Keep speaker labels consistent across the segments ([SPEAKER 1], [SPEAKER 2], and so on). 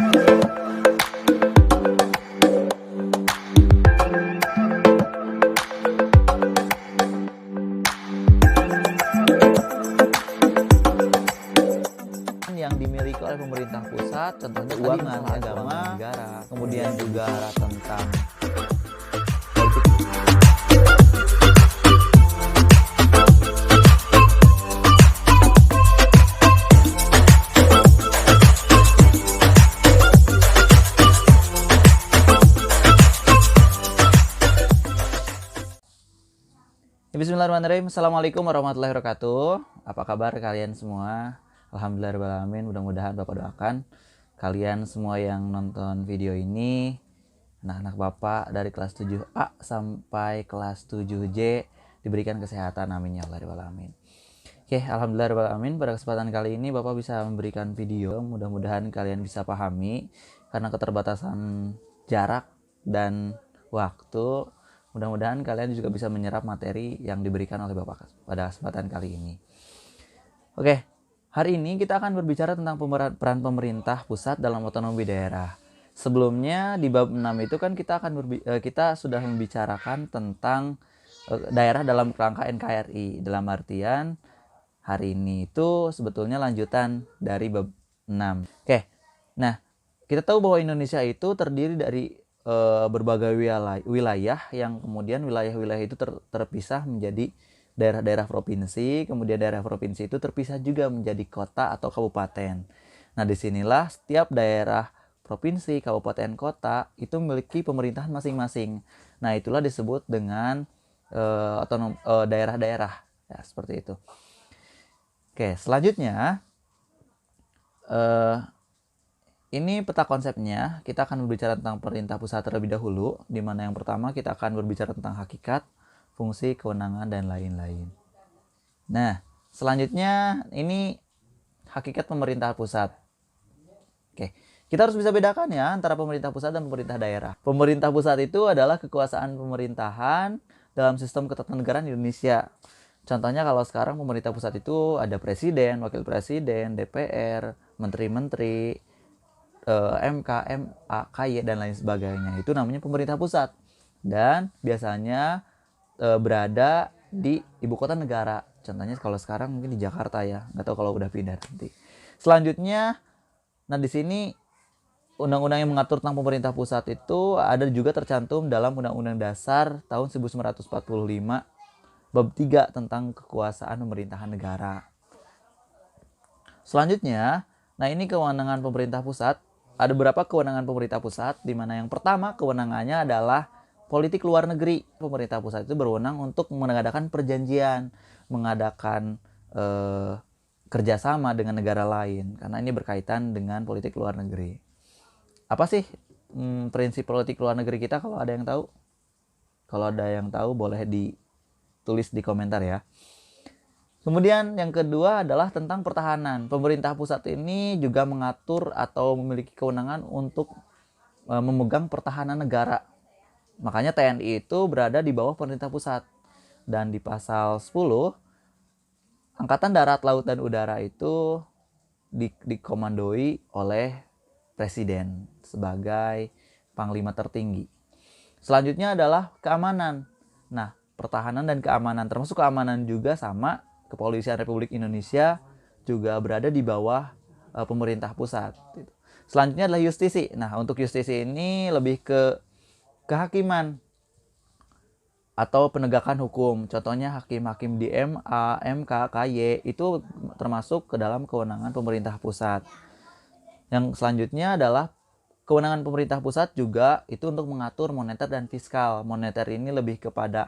[SPEAKER 1] Yang dimiliki oleh pemerintah pusat, contohnya keuangan, agama, negara, kemudian juga tentang politik. Bismillahirrahmanirrahim. Assalamualaikum warahmatullahi wabarakatuh. Apa kabar kalian semua? Alhamdulillahirrahmanirrahim. Mudah-mudahan Bapak doakan kalian semua yang nonton video ini, anak-anak Bapak dari kelas 7A sampai kelas 7J diberikan kesehatan, amin ya Allah alamin. Oke, alhamdulillahirrahmanirrahim. Pada kesempatan kali ini Bapak bisa memberikan video, mudah-mudahan kalian bisa pahami karena keterbatasan jarak dan waktu. Mudah-mudahan kalian juga bisa menyerap materi yang diberikan oleh Bapak pada kesempatan kali ini. Oke, hari ini kita akan berbicara tentang peran pemerintah pusat dalam otonomi daerah. Sebelumnya di bab 6 itu kan kita sudah membicarakan tentang daerah dalam kerangka NKRI. Dalam artian hari ini itu sebetulnya lanjutan dari bab 6. Oke, nah kita tahu bahwa Indonesia itu terdiri dari berbagai wilayah yang kemudian wilayah-wilayah itu terpisah menjadi daerah-daerah provinsi, kemudian daerah provinsi itu terpisah juga menjadi kota atau kabupaten. Nah, disinilah setiap daerah provinsi, kabupaten, kota itu memiliki pemerintahan masing-masing. Nah, itulah disebut dengan daerah-daerah, ya seperti itu. Oke, selanjutnya ini peta konsepnya. Kita akan berbicara tentang pemerintah pusat terlebih dahulu, di mana yang pertama kita akan berbicara tentang hakikat, fungsi, kewenangan, dan lain-lain. Nah, selanjutnya ini hakikat pemerintah pusat. Oke, kita harus bisa bedakan ya antara pemerintah pusat dan pemerintah daerah. Pemerintah pusat itu adalah kekuasaan pemerintahan dalam sistem ketatanegaraan Indonesia. Contohnya kalau sekarang pemerintah pusat itu ada presiden, wakil presiden, DPR, menteri-menteri, MK, MA, KY, dan lain sebagainya. Itu namanya pemerintah pusat. Dan biasanya berada di ibu kota negara. Contohnya kalau sekarang mungkin di Jakarta ya. Nggak tahu kalau udah pindah nanti. Selanjutnya, nah di sini undang-undang yang mengatur tentang pemerintah pusat itu ada juga tercantum dalam Undang-Undang Dasar tahun 1945 bab 3 tentang kekuasaan pemerintahan negara. Selanjutnya, nah ini kewenangan pemerintah pusat. Ada beberapa kewenangan pemerintah pusat, di mana yang pertama kewenangannya adalah politik luar negeri. Pemerintah pusat itu berwenang untuk mengadakan perjanjian, mengadakan kerjasama dengan negara lain, karena ini berkaitan dengan politik luar negeri. Apa sih prinsip politik luar negeri kita? Kalau ada yang tahu? Kalau ada yang tahu boleh ditulis di komentar ya. Kemudian yang kedua adalah tentang pertahanan. Pemerintah pusat ini juga mengatur atau memiliki kewenangan untuk memegang pertahanan negara. Makanya TNI itu berada di bawah pemerintah pusat. Dan di pasal 10, Angkatan Darat, Laut, dan Udara itu dikomandoi oleh Presiden sebagai Panglima tertinggi. Selanjutnya adalah keamanan. Nah, pertahanan dan keamanan, termasuk keamanan juga sama, Kepolisian Republik Indonesia juga berada di bawah pemerintah pusat. Selanjutnya adalah justisi. Nah, untuk justisi ini lebih ke kehakiman atau penegakan hukum. Contohnya hakim-hakim di MA, MK, KY itu termasuk ke dalam kewenangan pemerintah pusat. Yang selanjutnya adalah kewenangan pemerintah pusat juga itu untuk mengatur moneter dan fiskal. Moneter ini lebih kepada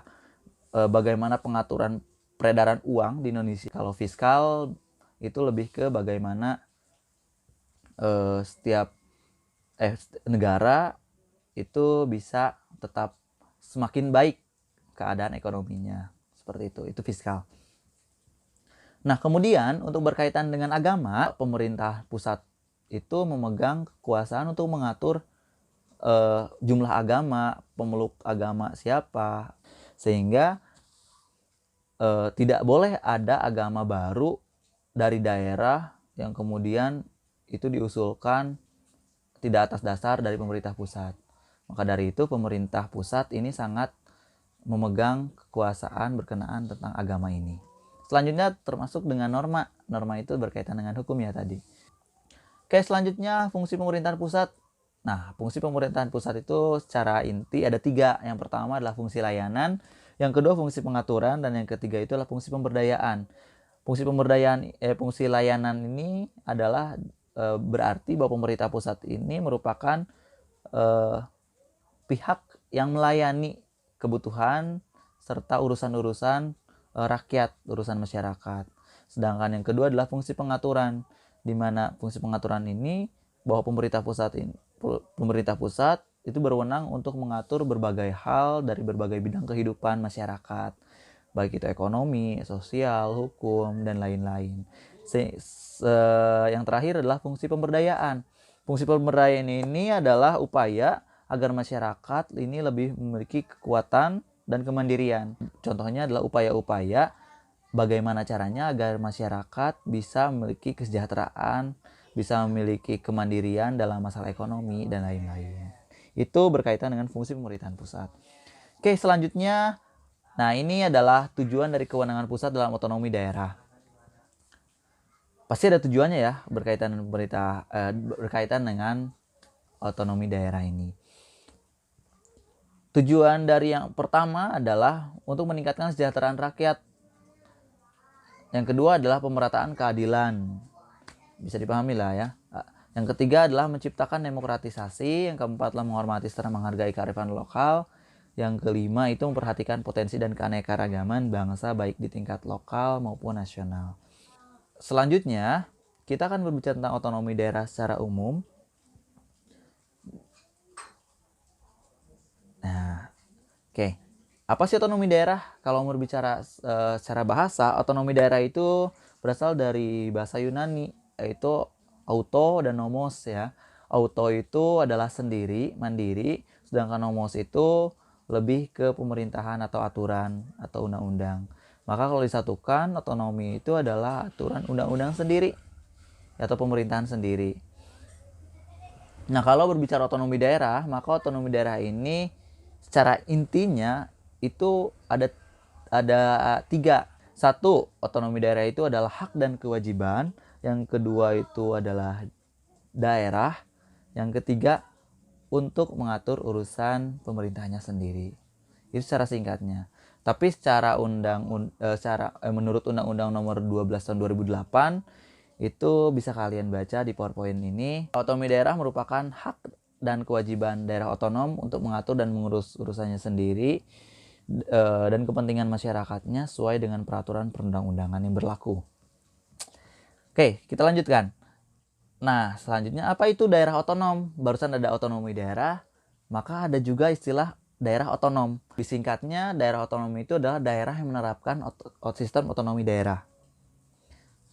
[SPEAKER 1] bagaimana pengaturan peredaran uang di Indonesia. Kalau fiskal itu lebih ke bagaimana setiap negara itu bisa tetap semakin baik keadaan ekonominya. Seperti itu fiskal. Nah, kemudian untuk berkaitan dengan agama, pemerintah pusat itu memegang kekuasaan untuk mengatur jumlah agama, pemeluk agama siapa, sehingga tidak boleh ada agama baru dari daerah yang kemudian itu diusulkan tidak atas dasar dari pemerintah pusat. Maka dari itu pemerintah pusat ini sangat memegang kekuasaan berkenaan tentang agama ini. Selanjutnya termasuk dengan norma. Norma itu berkaitan dengan hukum ya tadi. Oke, selanjutnya fungsi pemerintahan pusat. Nah, fungsi pemerintahan pusat itu secara inti ada 3. Yang pertama adalah fungsi layanan, yang kedua fungsi pengaturan, dan yang ketiga itu adalah fungsi pemberdayaan. Fungsi layanan ini adalah berarti bahwa pemerintah pusat ini merupakan pihak yang melayani kebutuhan serta urusan-urusan rakyat, urusan masyarakat. Sedangkan yang kedua adalah fungsi pengaturan, di mana fungsi pengaturan ini bahwa pemerintah pusat itu berwenang untuk mengatur berbagai hal dari berbagai bidang kehidupan masyarakat, baik itu ekonomi, sosial, hukum, dan lain-lain. Yang terakhir adalah fungsi pemberdayaan. Fungsi pemberdayaan ini adalah upaya agar masyarakat ini lebih memiliki kekuatan dan kemandirian. Contohnya adalah upaya-upaya bagaimana caranya agar masyarakat bisa memiliki kesejahteraan, bisa memiliki kemandirian dalam masalah ekonomi, dan lain-lain. Itu berkaitan dengan fungsi pemerintahan pusat. Oke, selanjutnya, nah ini adalah tujuan dari kewenangan pusat dalam otonomi daerah. Pasti ada tujuannya ya berkaitan dengan otonomi daerah ini. Tujuan dari yang pertama adalah untuk meningkatkan kesejahteraan rakyat. Yang kedua adalah pemerataan keadilan. Bisa dipahami lah ya. Yang ketiga adalah menciptakan demokratisasi. Yang keempat adalah menghormati serta menghargai kearifan lokal. Yang kelima itu memperhatikan potensi dan keanekaragaman bangsa baik di tingkat lokal maupun nasional. Selanjutnya, kita akan berbicara tentang otonomi daerah secara umum. Nah, oke. Apa sih otonomi daerah? Kalau berbicara secara bahasa, otonomi daerah itu berasal dari bahasa Yunani, yaitu auto dan nomos ya. Auto itu adalah sendiri, mandiri, sedangkan nomos itu lebih ke pemerintahan atau aturan atau undang-undang. Maka kalau disatukan, otonomi itu adalah aturan undang-undang sendiri atau pemerintahan sendiri. Nah, kalau berbicara otonomi daerah, maka otonomi daerah ini secara intinya itu ada 3. Satu, otonomi daerah itu adalah hak dan kewajiban. Yang kedua itu adalah daerah. Yang ketiga, untuk mengatur urusan pemerintahnya sendiri. Itu secara singkatnya. Tapi menurut Undang-Undang Nomor 12 Tahun 2008 itu bisa kalian baca di PowerPoint ini. Otonomi daerah merupakan hak dan kewajiban daerah otonom untuk mengatur dan mengurus urusannya sendiri dan kepentingan masyarakatnya sesuai dengan peraturan perundang-undangan yang berlaku. Oke, kita lanjutkan. Nah, selanjutnya apa itu daerah otonom? Barusan ada otonomi daerah, maka ada juga istilah daerah otonom. Disingkatnya, daerah otonom itu adalah daerah yang menerapkan sistem otonomi daerah.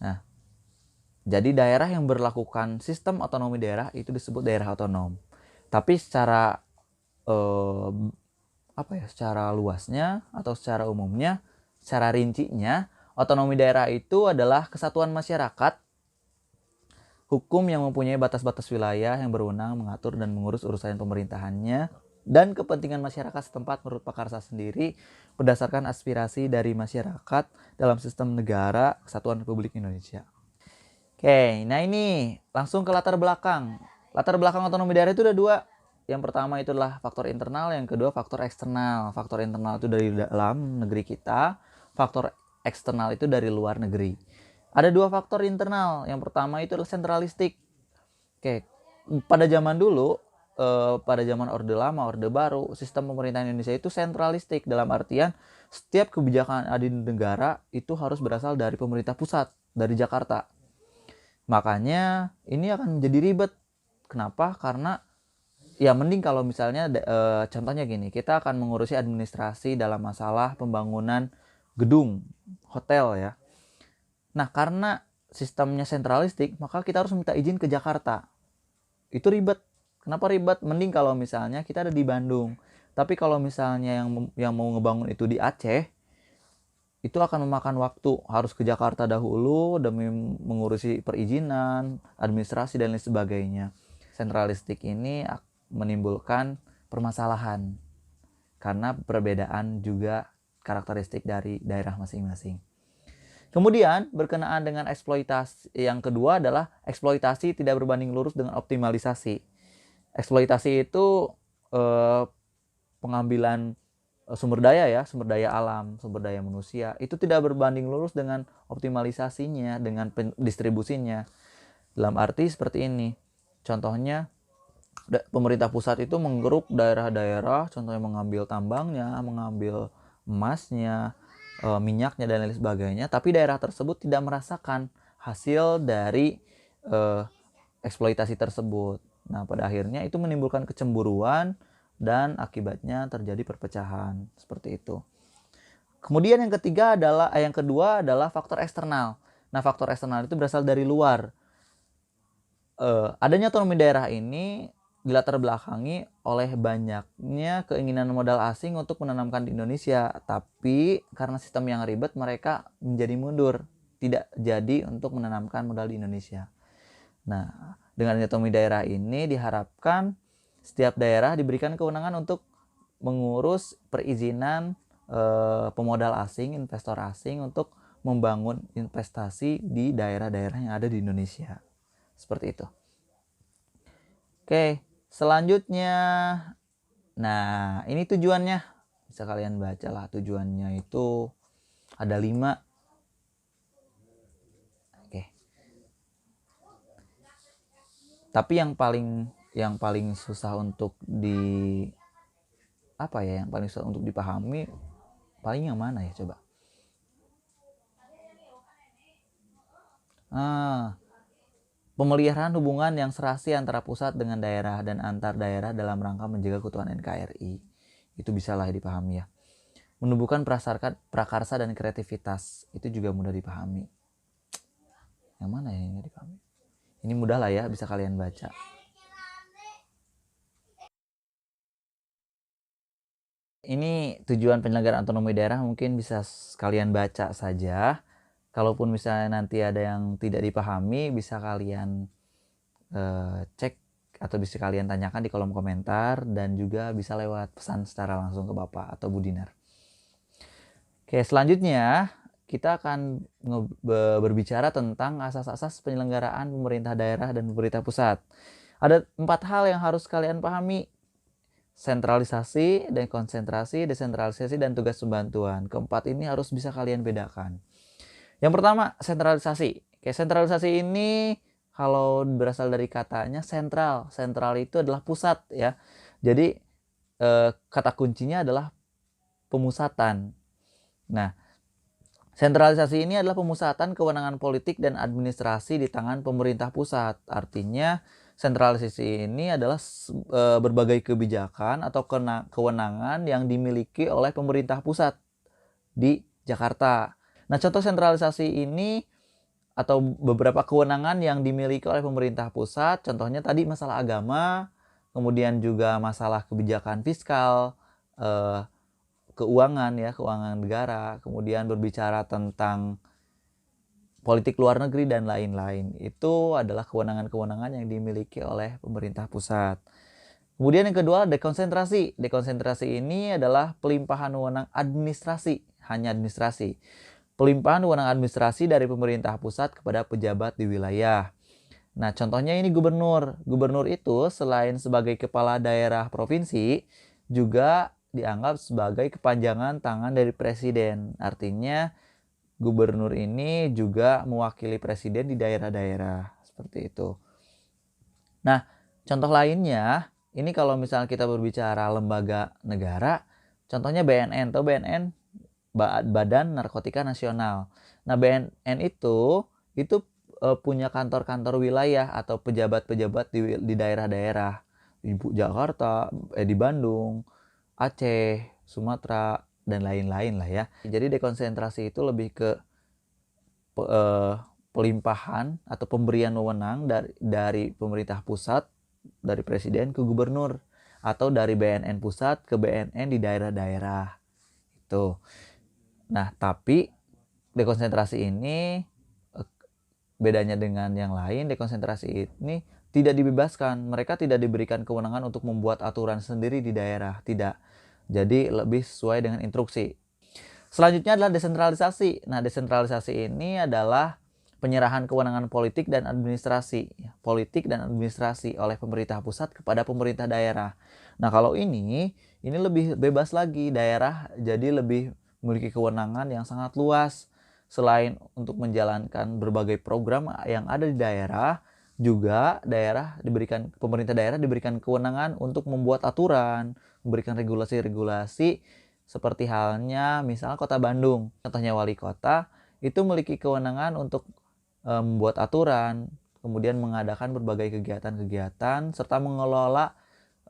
[SPEAKER 1] Nah, jadi daerah yang berlakukan sistem otonomi daerah itu disebut daerah otonom. Tapi secara secara luasnya atau secara umumnya, secara rincinya, otonomi daerah itu adalah kesatuan masyarakat hukum yang mempunyai batas-batas wilayah yang berwenang mengatur dan mengurus urusan pemerintahannya dan kepentingan masyarakat setempat menurut pakarsa sendiri berdasarkan aspirasi dari masyarakat dalam sistem negara Kesatuan Republik Indonesia. Oke, nah ini langsung ke latar belakang. Latar belakang otonomi daerah itu ada 2. Yang pertama itu adalah faktor internal, yang kedua faktor eksternal. Faktor internal itu dari dalam negeri kita, faktor eksternal itu dari luar negeri. Ada 2 faktor internal. Yang pertama itu adalah sentralistik. Oke, pada zaman dulu, pada zaman Orde Lama, Orde Baru, sistem pemerintahan Indonesia itu sentralistik dalam artian setiap kebijakan ada di negara itu harus berasal dari pemerintah pusat, dari Jakarta. Makanya ini akan menjadi ribet. Kenapa? Karena ya mending kalau misalnya contohnya gini, kita akan mengurusi administrasi dalam masalah pembangunan gedung, hotel ya. Nah, karena sistemnya sentralistik, maka kita harus minta izin ke Jakarta. Itu ribet. Kenapa ribet? Mending kalau misalnya kita ada di Bandung. Tapi kalau misalnya yang mau ngebangun itu di Aceh, itu akan memakan waktu. Harus ke Jakarta dahulu demi mengurusi perizinan, administrasi, dan lain sebagainya. sentralistik ini menimbulkan permasalahan karena perbedaan juga karakteristik dari daerah masing-masing. Kemudian berkenaan dengan eksploitasi, yang kedua adalah eksploitasi tidak berbanding lurus dengan optimalisasi. Eksploitasi itu pengambilan sumber daya ya, sumber daya alam, sumber daya manusia, itu tidak berbanding lurus dengan optimalisasinya, dengan distribusinya. Dalam arti seperti ini. Contohnya pemerintah pusat itu menggeruk daerah-daerah, contohnya mengambil tambangnya, mengambil emasnya, minyaknya dan lain sebagainya, tapi daerah tersebut tidak merasakan hasil dari eksploitasi tersebut. Nah, pada akhirnya itu menimbulkan kecemburuan dan akibatnya terjadi perpecahan seperti itu. Kemudian yang kedua adalah faktor eksternal. Nah, faktor eksternal itu berasal dari luar. Adanya otonomi daerah ini dilatar belakangi oleh banyaknya keinginan modal asing untuk menanamkan di Indonesia, tapi karena sistem yang ribet mereka menjadi mundur, tidak jadi untuk menanamkan modal di Indonesia. Nah, dengan otonomi daerah ini diharapkan setiap daerah diberikan kewenangan untuk mengurus perizinan pemodal asing, investor asing untuk membangun investasi di daerah-daerah yang ada di Indonesia. Seperti itu. Oke, selanjutnya. Nah, ini tujuannya. Bisa kalian baca lah, tujuannya itu ada 5. Oke. Tapi yang paling susah untuk yang paling susah untuk dipahami paling yang mana ya coba? Pemeliharaan hubungan yang serasi antara pusat dengan daerah dan antar daerah dalam rangka menjaga keutuhan NKRI. Itu bisa lah dipahami ya. Menumbuhkan prakarsa dan kreativitas. Itu juga mudah dipahami. Yang mana ya yang dipahami? Ini mudah lah ya, bisa kalian baca. Ini tujuan penyelenggaraan otonomi daerah mungkin bisa kalian baca saja. Kalaupun misalnya nanti ada yang tidak dipahami, bisa kalian cek atau bisa kalian tanyakan di kolom komentar, dan juga bisa lewat pesan secara langsung ke Bapak atau Bu Dinar. Oke, selanjutnya kita akan berbicara tentang asas-asas penyelenggaraan pemerintah daerah dan pemerintah pusat. Ada 4 hal yang harus kalian pahami. Sentralisasi, dekonsentrasi, desentralisasi, dan tugas pembantuan. Keempat ini harus bisa kalian bedakan. Yang pertama, sentralisasi. Oke, sentralisasi ini kalau berasal dari katanya sentral. Sentral itu adalah pusat ya. Jadi kata kuncinya adalah pemusatan. Nah, sentralisasi ini adalah pemusatan kewenangan politik dan administrasi di tangan pemerintah pusat. Artinya sentralisasi ini adalah berbagai kebijakan atau kewenangan yang dimiliki oleh pemerintah pusat di Jakarta. Nah, contoh sentralisasi ini atau beberapa kewenangan yang dimiliki oleh pemerintah pusat, contohnya tadi masalah agama, kemudian juga masalah kebijakan fiskal, keuangan negara, kemudian berbicara tentang politik luar negeri dan lain-lain. Itu adalah kewenangan-kewenangan yang dimiliki oleh pemerintah pusat. Kemudian yang kedua, dekonsentrasi. Dekonsentrasi ini adalah pelimpahan wewenang administrasi, hanya administrasi. Pelimpahan wewenang administrasi dari pemerintah pusat kepada pejabat di wilayah. Nah, contohnya ini gubernur. Gubernur itu selain sebagai kepala daerah provinsi, juga dianggap sebagai kepanjangan tangan dari presiden. Artinya gubernur ini juga mewakili presiden di daerah-daerah, seperti itu. Nah, contoh lainnya, ini kalau misalnya kita berbicara lembaga negara, contohnya BNN atau BNN, Badan Narkotika Nasional. Nah, BNN itu punya kantor-kantor wilayah atau pejabat-pejabat di daerah-daerah, di Jakarta, di Bandung, Aceh, Sumatera, dan lain-lain lah ya. Jadi dekonsentrasi itu lebih ke pelimpahan atau pemberian wewenang dari pemerintah pusat, dari presiden ke gubernur, atau dari BNN pusat ke BNN di daerah-daerah. Itu. Nah, tapi dekonsentrasi ini bedanya dengan yang lain, dekonsentrasi ini tidak dibebaskan, mereka tidak diberikan kewenangan untuk membuat aturan sendiri di daerah, tidak. Jadi lebih sesuai dengan instruksi. Selanjutnya adalah desentralisasi. Nah, desentralisasi ini adalah penyerahan kewenangan politik dan administrasi, politik dan administrasi oleh pemerintah pusat kepada pemerintah daerah. Nah, kalau ini lebih bebas lagi, daerah jadi lebih memiliki kewenangan yang sangat luas. Selain untuk menjalankan berbagai program yang ada di daerah, juga pemerintah daerah diberikan kewenangan untuk membuat aturan, memberikan regulasi-regulasi seperti halnya misalnya Kota Bandung. Contohnya wali kota itu memiliki kewenangan untuk membuat aturan, kemudian mengadakan berbagai kegiatan-kegiatan serta mengelola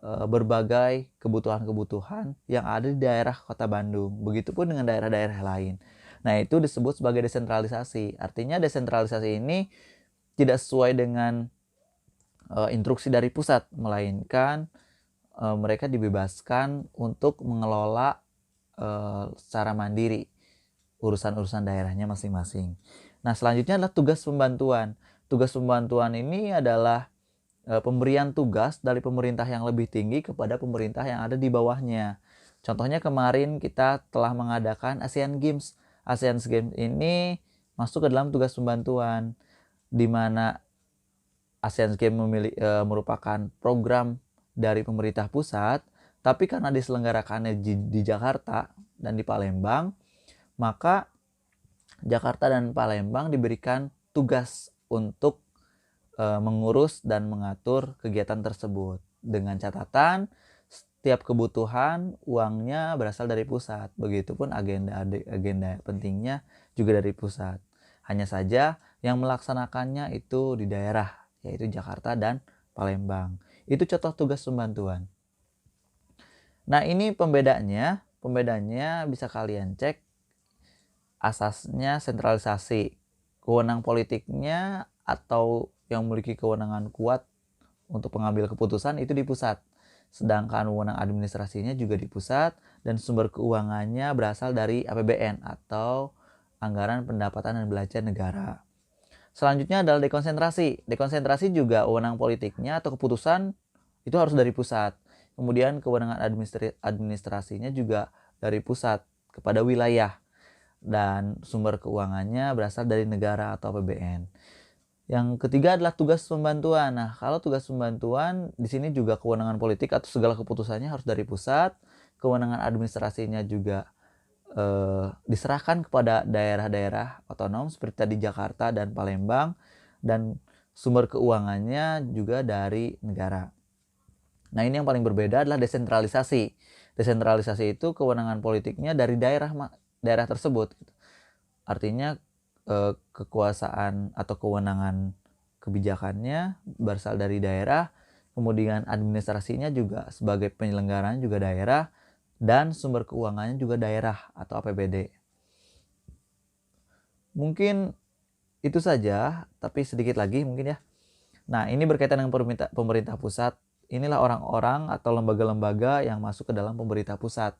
[SPEAKER 1] berbagai kebutuhan-kebutuhan yang ada di daerah Kota Bandung. Begitupun dengan daerah-daerah lain. Nah, itu disebut sebagai desentralisasi. Artinya desentralisasi ini tidak sesuai dengan instruksi dari pusat, melainkan mereka dibebaskan untuk mengelola secara mandiri urusan-urusan daerahnya masing-masing. Nah, selanjutnya adalah tugas pembantuan. Tugas pembantuan ini adalah pemberian tugas dari pemerintah yang lebih tinggi kepada pemerintah yang ada di bawahnya. Contohnya kemarin kita telah mengadakan Asian Games. Asian Games ini masuk ke dalam tugas pembantuan, di mana Asian Games merupakan program dari pemerintah pusat, tapi karena diselenggarakannya di Jakarta dan di Palembang, maka Jakarta dan Palembang diberikan tugas untuk mengurus dan mengatur kegiatan tersebut. Dengan catatan, setiap kebutuhan uangnya berasal dari pusat. Begitupun agenda pentingnya juga dari pusat. Hanya saja yang melaksanakannya itu di daerah, yaitu Jakarta dan Palembang. Itu contoh tugas pembantuan. Nah, ini pembedanya bisa kalian cek. Asasnya sentralisasi. Kewenangan politiknya atau yang memiliki kewenangan kuat untuk pengambil keputusan itu di pusat. Sedangkan wewenang administrasinya juga di pusat dan sumber keuangannya berasal dari APBN atau Anggaran Pendapatan dan Belanja Negara. Selanjutnya adalah dekonsentrasi. Dekonsentrasi juga wewenang politiknya atau keputusan itu harus dari pusat. Kemudian kewenangan administrasinya juga dari pusat kepada wilayah. Dan sumber keuangannya berasal dari negara atau APBN. Yang ketiga adalah tugas pembantuan. Nah, kalau tugas pembantuan di sini juga kewenangan politik atau segala keputusannya harus dari pusat. Kewenangan administrasinya juga diserahkan kepada daerah-daerah otonom seperti tadi Jakarta dan Palembang, dan sumber keuangannya juga dari negara. Nah, ini yang paling berbeda adalah desentralisasi. Desentralisasi itu kewenangan politiknya dari daerah tersebut. Artinya kekuasaan atau kewenangan kebijakannya berasal dari daerah, kemudian administrasinya juga sebagai penyelenggaraan juga daerah, dan sumber keuangannya juga daerah atau APBD. Mungkin itu saja, tapi sedikit lagi mungkin ya. Nah, ini berkaitan dengan pemerintah pusat. Inilah orang-orang atau lembaga-lembaga yang masuk ke dalam pemerintah pusat.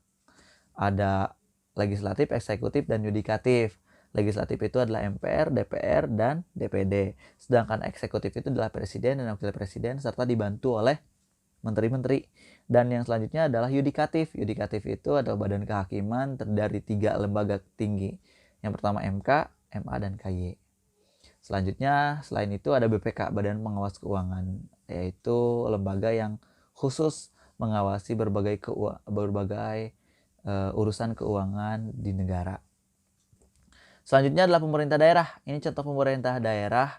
[SPEAKER 1] Ada legislatif, eksekutif, dan yudikatif. Legislatif itu adalah MPR, DPR, dan DPD. Sedangkan eksekutif itu adalah presiden dan wakil presiden serta dibantu oleh menteri-menteri. Dan yang selanjutnya adalah yudikatif. Yudikatif itu adalah badan kehakiman terdiri dari 3 lembaga tinggi. Yang pertama MK, MA, dan KY. Selanjutnya, selain itu ada BPK, Badan Pengawas Keuangan, yaitu lembaga yang khusus mengawasi berbagai urusan keuangan di negara. Selanjutnya adalah pemerintah daerah. Ini contoh pemerintah daerah.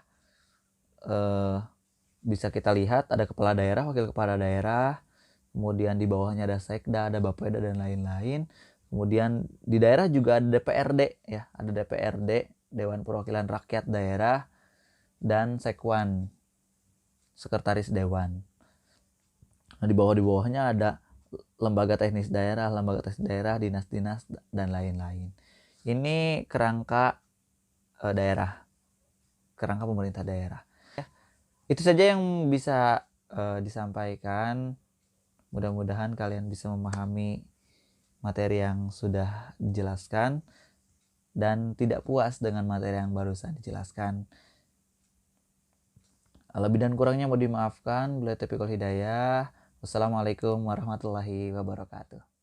[SPEAKER 1] Bisa kita lihat ada kepala daerah, wakil kepala daerah, kemudian di bawahnya ada sekda, ada bapeda, dan lain-lain. Kemudian di daerah juga ada DPRD, ya, ada DPRD, Dewan Perwakilan Rakyat Daerah, dan Sekwan, Sekretaris Dewan. Nah, di bawahnya ada lembaga teknis daerah, dinas-dinas, dan lain-lain. Ini kerangka daerah, kerangka pemerintah daerah. Ya, itu saja yang bisa disampaikan. Mudah-mudahan kalian bisa memahami materi yang sudah dijelaskan dan tidak puas dengan materi yang barusan dijelaskan. Lebih dan kurangnya mau dimaafkan. Bila taufiq wal hidayah. Wassalamualaikum warahmatullahi wabarakatuh.